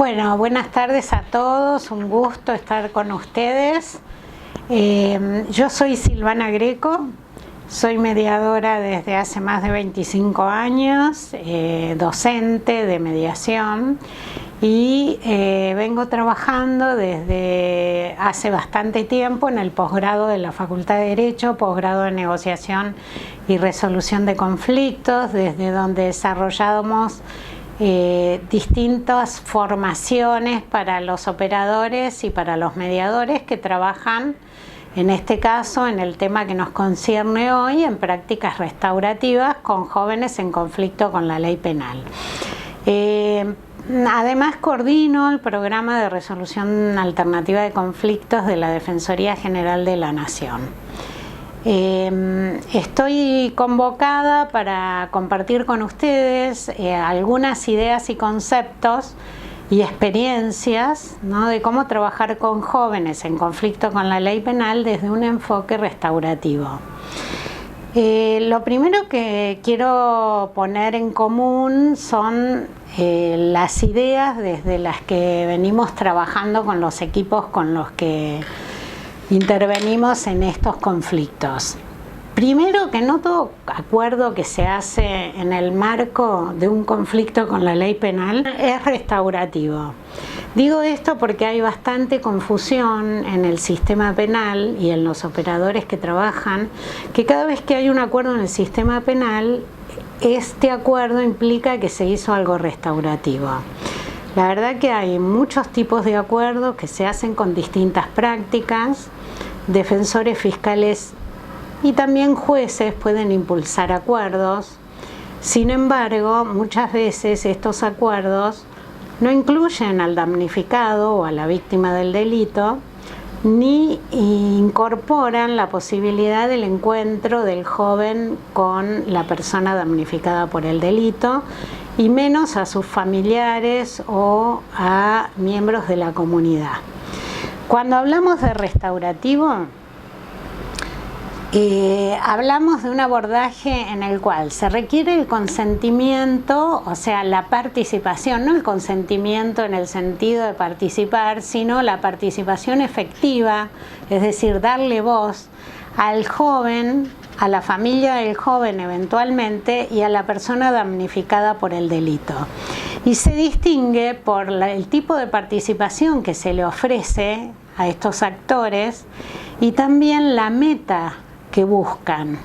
Bueno, buenas tardes a todos, un gusto estar con ustedes. Yo soy Silvana Greco, soy mediadora desde hace más de 25 años, docente de mediación y vengo trabajando desde hace bastante tiempo en el posgrado de la Facultad de Derecho, posgrado de Negociación y Resolución de Conflictos, desde donde desarrollamos distintas formaciones para los operadores y para los mediadores que trabajan, en este caso, en el tema que nos concierne hoy, en prácticas restaurativas con jóvenes en conflicto con la ley penal. Además, coordino el programa de resolución alternativa de conflictos de la Defensoría General de la Nación. Estoy convocada para compartir con ustedes algunas ideas y conceptos y experiencias, ¿no?, de cómo trabajar con jóvenes en conflicto con la ley penal desde un enfoque restaurativo. Lo primero que quiero poner en común son las ideas desde las que venimos trabajando con los equipos con los que intervenimos en estos conflictos. Primero, que no todo acuerdo que se hace en el marco de un conflicto con la ley penal es restaurativo. Digo esto porque hay bastante confusión en el sistema penal y en los operadores que trabajan, que cada vez que hay un acuerdo en el sistema penal, este acuerdo implica que se hizo algo restaurativo. La verdad que hay muchos tipos de acuerdos que se hacen con distintas prácticas. Defensores fiscales y también jueces pueden impulsar acuerdos. Sin embargo, muchas veces estos acuerdos no incluyen al damnificado o a la víctima del delito, ni incorporan la posibilidad del encuentro del joven con la persona damnificada por el delito, y menos a sus familiares o a miembros de la comunidad. Cuando hablamos de restaurativo, hablamos de un abordaje en el cual se requiere el consentimiento, o sea, la participación, no el consentimiento en el sentido de participar, sino la participación efectiva, es decir, darle voz al joven, a la familia del joven eventualmente y a la persona damnificada por el delito. Y se distingue por el tipo de participación que se le ofrece a estos actores y también la meta que buscan.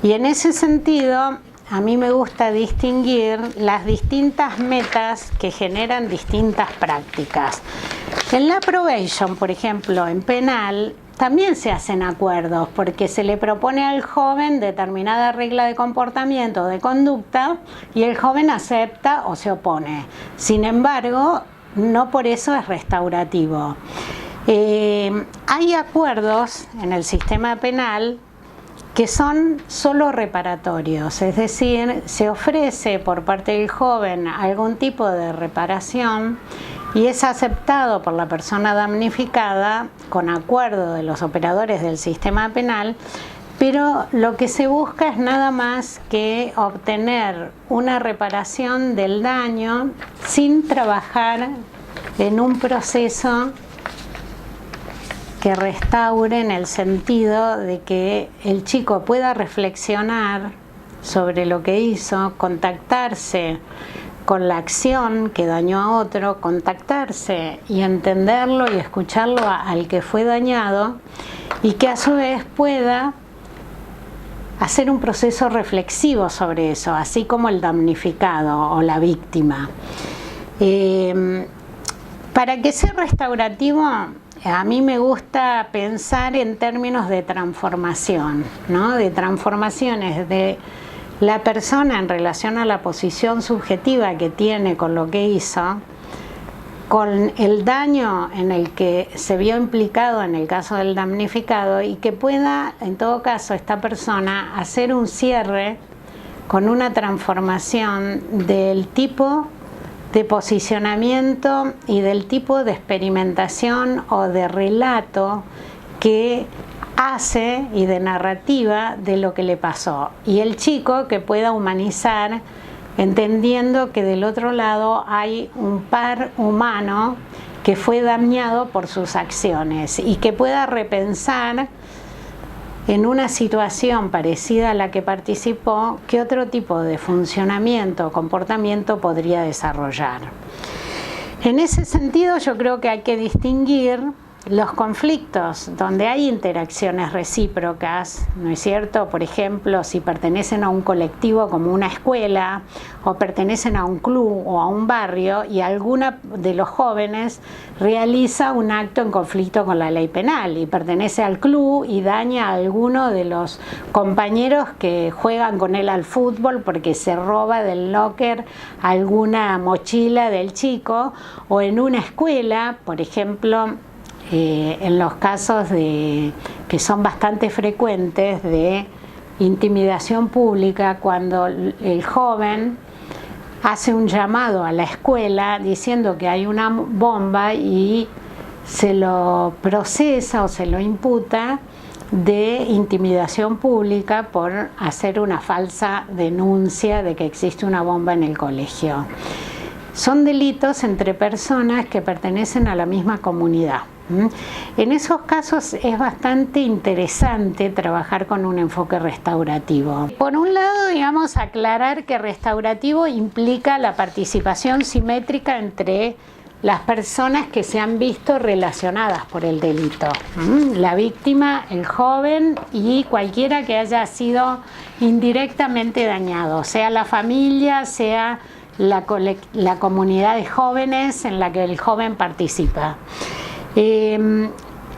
Y en ese sentido, a mí me gusta distinguir las distintas metas que generan distintas prácticas. En la probation, por ejemplo, en penal, también se hacen acuerdos porque se le propone al joven determinada regla de comportamiento o de conducta y el joven acepta o se opone. Sin embargo, no por eso es restaurativo. Hay acuerdos en el sistema penal que son solo reparatorios, es decir, se ofrece por parte del joven algún tipo de reparación y es aceptado por la persona damnificada con acuerdo de los operadores del sistema penal, pero lo que se busca es nada más que obtener una reparación del daño sin trabajar en un proceso que restaure, en el sentido de que el chico pueda reflexionar sobre lo que hizo, contactarse con la acción que dañó a otro, contactarse y entenderlo y escucharlo al que fue dañado, y que a su vez pueda hacer un proceso reflexivo sobre eso, así como el damnificado o la víctima. Para que sea restaurativo, a mí me gusta pensar en términos de transformación, ¿no? De transformaciones de la persona en relación a la posición subjetiva que tiene con lo que hizo, con el daño en el que se vio implicado en el caso del damnificado, y que pueda, en todo caso, esta persona hacer un cierre con una transformación del tipo de posicionamiento y del tipo de experimentación o de relato que hace y de narrativa de lo que le pasó. Y el chico que pueda humanizar entendiendo que del otro lado hay un par humano que fue dañado por sus acciones y que pueda repensar en una situación parecida a la que participó, qué otro tipo de funcionamiento o comportamiento podría desarrollar. En ese sentido, yo creo que hay que distinguir los conflictos donde hay interacciones recíprocas, ¿no es cierto? Por ejemplo, si pertenecen a un colectivo como una escuela o pertenecen a un club o a un barrio y alguna de los jóvenes realiza un acto en conflicto con la ley penal y pertenece al club y daña a alguno de los compañeros que juegan con él al fútbol porque se roba del locker alguna mochila del chico, o en una escuela, por ejemplo, en los casos que son bastante frecuentes de intimidación pública, cuando el joven hace un llamado a la escuela diciendo que hay una bomba y se lo procesa o se lo imputa de intimidación pública por hacer una falsa denuncia de que existe una bomba en el colegio. Son delitos entre personas que pertenecen a la misma comunidad. En esos casos es bastante interesante trabajar con un enfoque restaurativo. Por un lado, digamos, aclarar que restaurativo implica la participación simétrica entre las personas que se han visto relacionadas por el delito. La víctima, el joven y cualquiera que haya sido indirectamente dañado, sea la familia, sea la comunidad de jóvenes en la que el joven participa.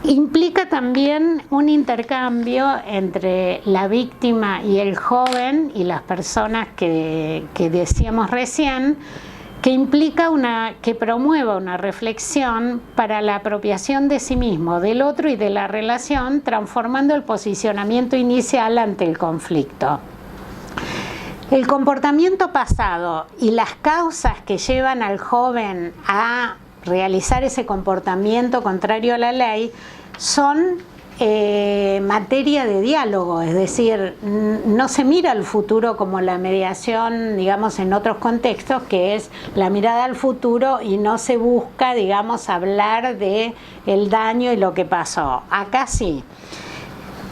Implica también un intercambio entre la víctima y el joven y las personas que decíamos recién, que implica que promueva una reflexión para la apropiación de sí mismo, del otro y de la relación, transformando el posicionamiento inicial ante el conflicto. El comportamiento pasado y las causas que llevan al joven a realizar ese comportamiento contrario a la ley son materia de diálogo, es decir, no se mira al futuro como la mediación, digamos, en otros contextos, que es la mirada al futuro y no se busca, digamos, hablar de el daño y lo que pasó. Acá sí.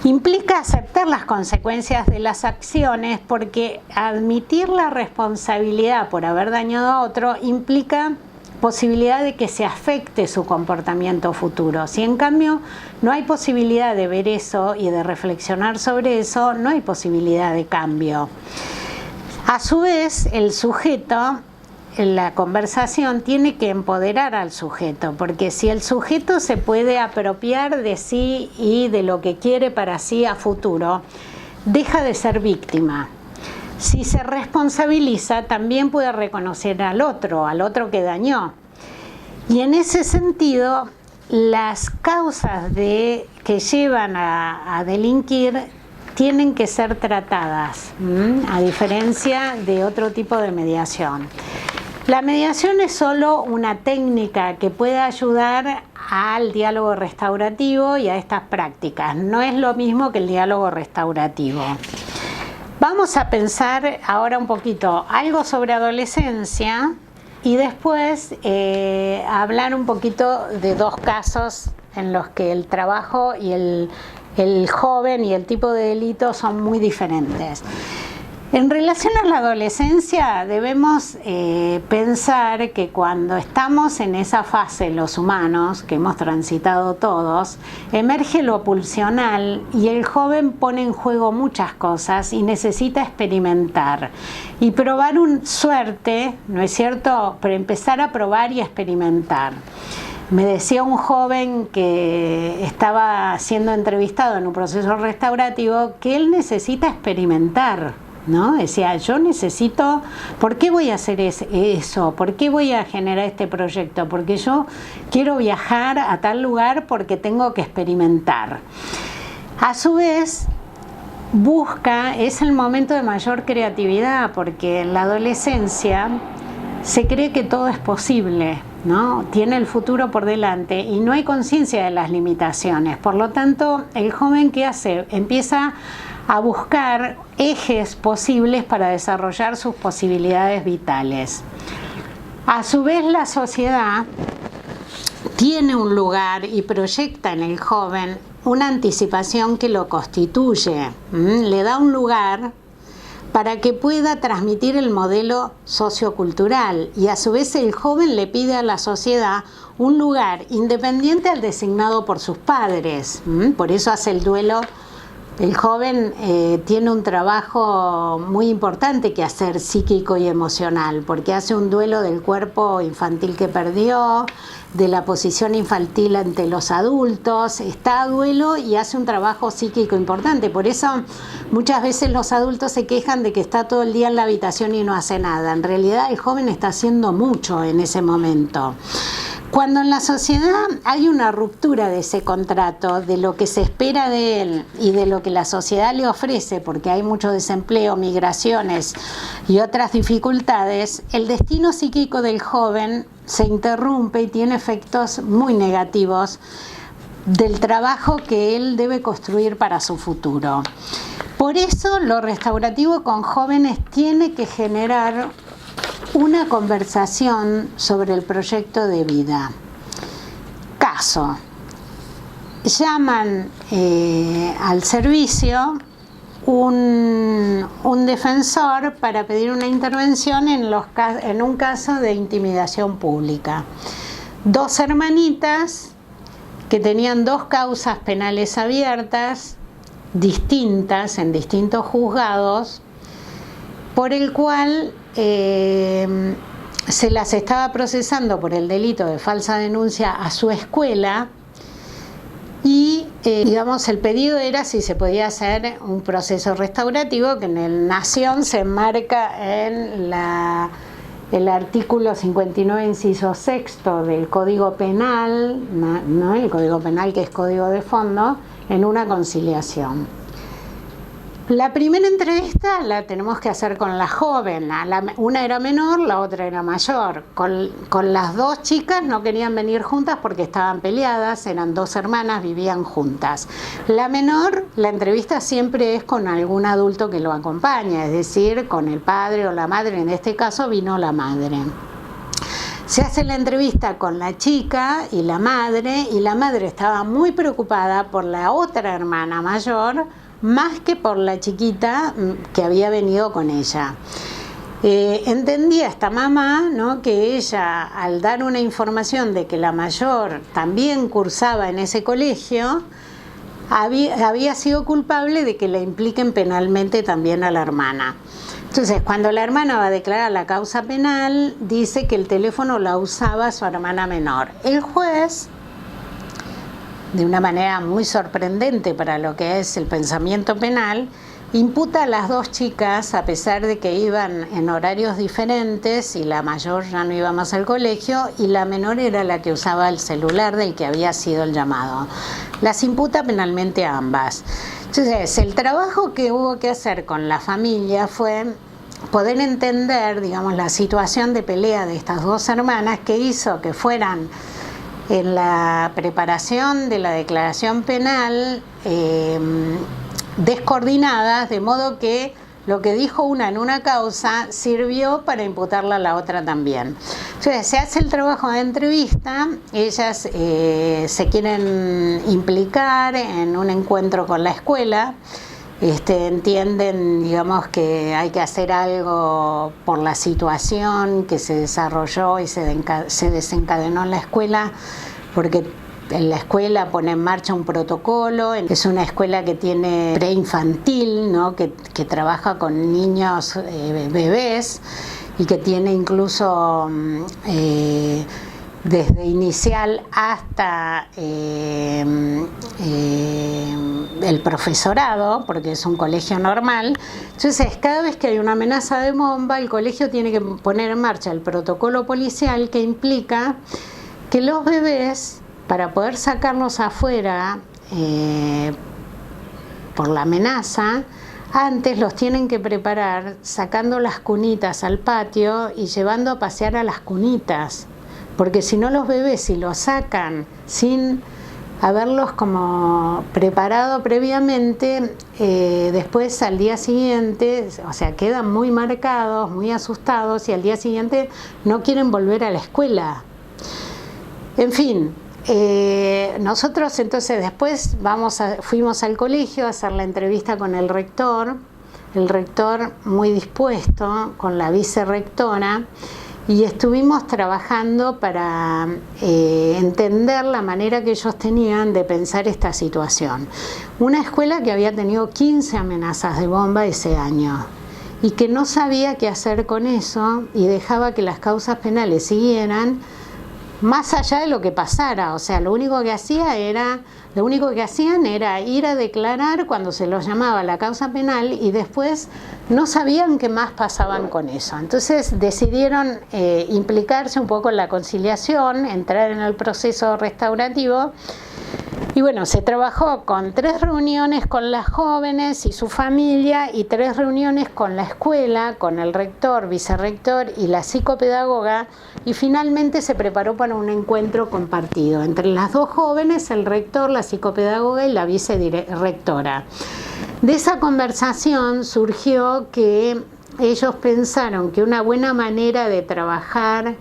Implica aceptar las consecuencias de las acciones, porque admitir la responsabilidad por haber dañado a otro implica posibilidad de que se afecte su comportamiento futuro. Si en cambio no hay posibilidad de ver eso y de reflexionar sobre eso, no hay posibilidad de cambio. A su vez, el sujeto en la conversación tiene que empoderar al sujeto, porque si el sujeto se puede apropiar de sí y de lo que quiere para sí a futuro, deja de ser víctima. Si se responsabiliza, también puede reconocer al otro que dañó. Y en ese sentido, las causas que llevan a delinquir tienen que ser tratadas, a diferencia de otro tipo de mediación. La mediación es solo una técnica que puede ayudar al diálogo restaurativo y a estas prácticas. No es lo mismo que el diálogo restaurativo. Vamos a pensar ahora un poquito algo sobre adolescencia y después hablar un poquito de dos casos en los que el trabajo y el joven y el tipo de delito son muy diferentes. En relación a la adolescencia, debemos pensar que cuando estamos en esa fase, los humanos, que hemos transitado todos, emerge lo pulsional y el joven pone en juego muchas cosas y necesita experimentar. Y probar suerte, ¿no es cierto?, pero empezar a probar y experimentar. Me decía un joven que estaba siendo entrevistado en un proceso restaurativo que él necesita experimentar, ¿no? Decía, yo necesito, ¿por qué voy a hacer eso? ¿Por qué voy a generar este proyecto? Porque yo quiero viajar a tal lugar porque tengo que experimentar. A su vez, es el momento de mayor creatividad, porque en la adolescencia se cree que todo es posible, ¿no? Tiene el futuro por delante y no hay conciencia de las limitaciones. Por lo tanto, el joven, ¿qué hace? Empieza a buscar ejes posibles para desarrollar sus posibilidades vitales. A su vez, la sociedad tiene un lugar y proyecta en el joven una anticipación que lo constituye, le da un lugar para que pueda transmitir el modelo sociocultural, y a su vez el joven le pide a la sociedad un lugar independiente al designado por sus padres. Por eso hace el duelo. El joven tiene un trabajo muy importante que hacer, psíquico y emocional, porque hace un duelo del cuerpo infantil que perdió, de la posición infantil ante los adultos, está a duelo y hace un trabajo psíquico importante. Por eso muchas veces los adultos se quejan de que está todo el día en la habitación y no hace nada. En realidad el joven está haciendo mucho en ese momento. Cuando en la sociedad hay una ruptura de ese contrato, de lo que se espera de él y de lo que la sociedad le ofrece, porque hay mucho desempleo, migraciones y otras dificultades, el destino psíquico del joven se interrumpe y tiene efectos muy negativos del trabajo que él debe construir para su futuro. Por eso lo restaurativo con jóvenes tiene que generar una conversación sobre el proyecto de vida. Caso: llaman al servicio un defensor para pedir una intervención en un caso de intimidación pública. Dos hermanitas que tenían dos causas penales abiertas, distintas, en distintos juzgados, por el cual se las estaba procesando por el delito de falsa denuncia a su escuela, y digamos, el pedido era si se podía hacer un proceso restaurativo que en el Nación se enmarca en el artículo 59, inciso sexto del Código Penal, ¿no? El Código Penal, que es código de fondo, en una conciliación. La primera entrevista la tenemos que hacer con la joven. Una era menor, la otra era mayor. Con las dos chicas no querían venir juntas porque estaban peleadas, eran dos hermanas, vivían juntas. La menor, la entrevista siempre es con algún adulto que lo acompaña, es decir, con el padre o la madre. En este caso vino la madre. Se hace la entrevista con la chica y la madre estaba muy preocupada por la otra hermana mayor, más que por la chiquita que había venido con ella. Entendía esta mamá, ¿no?, que ella, al dar una información de que la mayor también cursaba en ese colegio, había sido culpable de que la impliquen penalmente también a la hermana. Entonces, cuando la hermana va a declarar la causa penal, dice que el teléfono la usaba su hermana menor. El juez, de una manera muy sorprendente para lo que es el pensamiento penal, imputa a las dos chicas, a pesar de que iban en horarios diferentes y la mayor ya no iba más al colegio y la menor era la que usaba el celular del que había sido el llamado. Las imputa penalmente a ambas. Entonces, el trabajo que hubo que hacer con la familia fue poder entender, digamos, la situación de pelea de estas dos hermanas, que hizo que fueran en la preparación de la declaración penal descoordinadas, de modo que lo que dijo una en una causa sirvió para imputarla a la otra también. Entonces se hace el trabajo de entrevista, ellas se quieren implicar en un encuentro con la escuela, entienden, digamos, que hay que hacer algo por la situación que se desarrolló y se desencadenó en la escuela, porque en la escuela pone en marcha un protocolo. Es una escuela que tiene preinfantil, ¿no?, que trabaja con niños bebés y que tiene incluso desde inicial hasta el profesorado, porque es un colegio normal. Entonces, cada vez que hay una amenaza de bomba, el colegio tiene que poner en marcha el protocolo policial, que implica que los bebés, para poder sacarlos afuera por la amenaza, antes los tienen que preparar sacando las cunitas al patio y llevando a pasear a las cunitas, porque si no, los bebés, si los sacan sin haberlos como preparado previamente, después al día siguiente, o sea, quedan muy marcados, muy asustados y al día siguiente no quieren volver a la escuela. En fin, nosotros entonces después fuimos al colegio a hacer la entrevista con el rector muy dispuesto, con la vicerrectora, y estuvimos trabajando para entender la manera que ellos tenían de pensar esta situación. Una escuela que había tenido 15 amenazas de bomba ese año y que no sabía qué hacer con eso y dejaba que las causas penales siguieran más allá de lo que pasara. O sea, lo único que hacían era ir a declarar cuando se los llamaba a la causa penal y después no sabían qué más pasaban con eso. Entonces decidieron implicarse un poco en la conciliación, entrar en el proceso restaurativo. Y bueno, se trabajó con 3 reuniones con las jóvenes y su familia y 3 reuniones con la escuela, con el rector, vicerrector y la psicopedagoga, y finalmente se preparó para un encuentro compartido entre las 2 jóvenes, el rector, la psicopedagoga y la vicerrectora. De esa conversación surgió que ellos pensaron que una buena manera de trabajar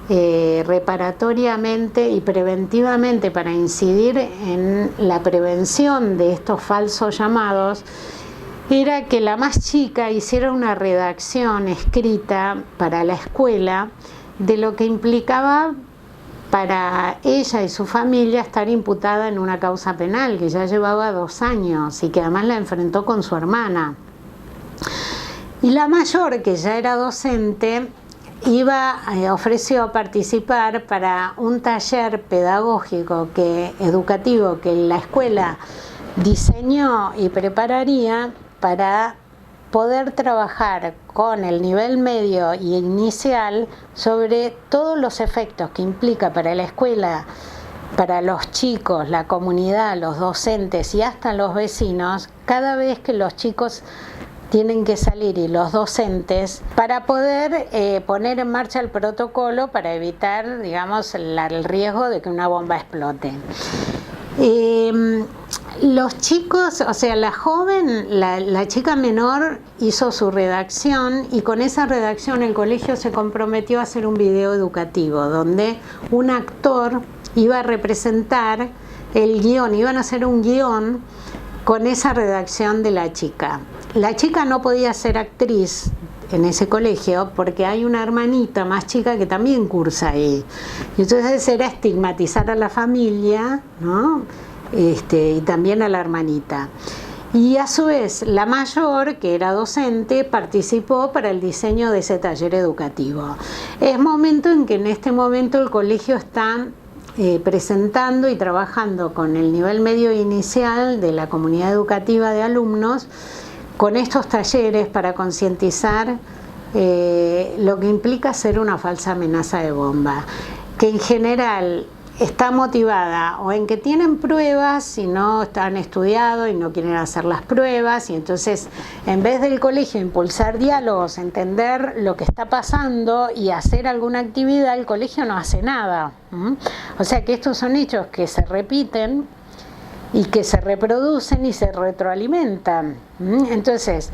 reparatoriamente y preventivamente para incidir en la prevención de estos falsos llamados era que la más chica hiciera una redacción escrita para la escuela de lo que implicaba para ella y su familia estar imputada en una causa penal que ya llevaba 2 años y que además la enfrentó con su hermana. Y la mayor, que ya era docente, ofreció participar para un taller pedagógico educativo que la escuela diseñó y prepararía para poder trabajar con el nivel medio y inicial sobre todos los efectos que implica para la escuela, para los chicos, la comunidad, los docentes y hasta los vecinos, cada vez que los chicos tienen que salir y los docentes para poder poner en marcha el protocolo para evitar, digamos, el riesgo de que una bomba explote. Los chicos, o sea, la joven, la chica menor hizo su redacción y con esa redacción el colegio se comprometió a hacer un video educativo donde un actor iba a representar el guión, iban a hacer un guión con esa redacción de la chica. La chica no podía ser actriz en ese colegio porque hay una hermanita más chica que también cursa ahí. Y entonces era estigmatizar a la familia, ¿no? Y también a la hermanita. Y a su vez la mayor, que era docente, participó para el diseño de ese taller educativo. Es momento en que en este momento el colegio está presentando y trabajando con el nivel medio inicial de la comunidad educativa de alumnos con estos talleres para concientizar lo que implica ser una falsa amenaza de bomba, que en general está motivada o en que tienen pruebas y no están estudiado y no quieren hacer las pruebas, y entonces en vez del colegio impulsar diálogos, entender lo que está pasando y hacer alguna actividad, el colegio no hace nada. O sea que estos son hechos que se repiten y que se reproducen y se retroalimentan. Entonces,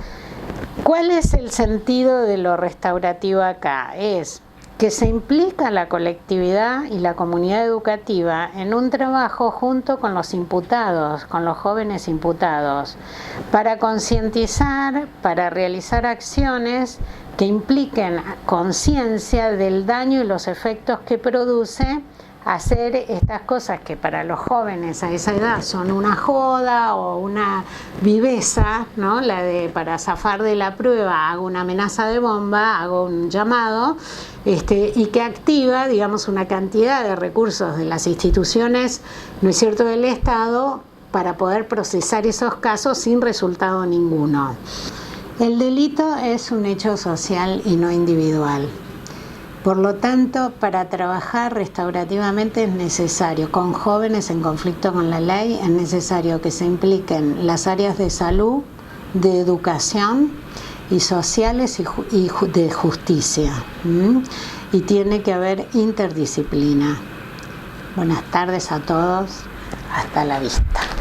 ¿cuál es el sentido de lo restaurativo acá? Es que se implica la colectividad y la comunidad educativa en un trabajo junto con los imputados, con los jóvenes imputados, para concientizar, para realizar acciones que impliquen conciencia del daño y los efectos que produce hacer estas cosas que para los jóvenes a esa edad son una joda o una viveza, ¿no? La de para zafar de la prueba hago una amenaza de bomba, hago un llamado, y que activa, digamos, una cantidad de recursos de las instituciones, ¿no es cierto?, del Estado para poder procesar esos casos sin resultado ninguno. El delito es un hecho social y no individual. Por lo tanto, para trabajar restaurativamente es necesario, con jóvenes en conflicto con la ley, es necesario que se impliquen las áreas de salud, de educación y sociales y de justicia. Y tiene que haber interdisciplina. Buenas tardes a todos. Hasta la vista.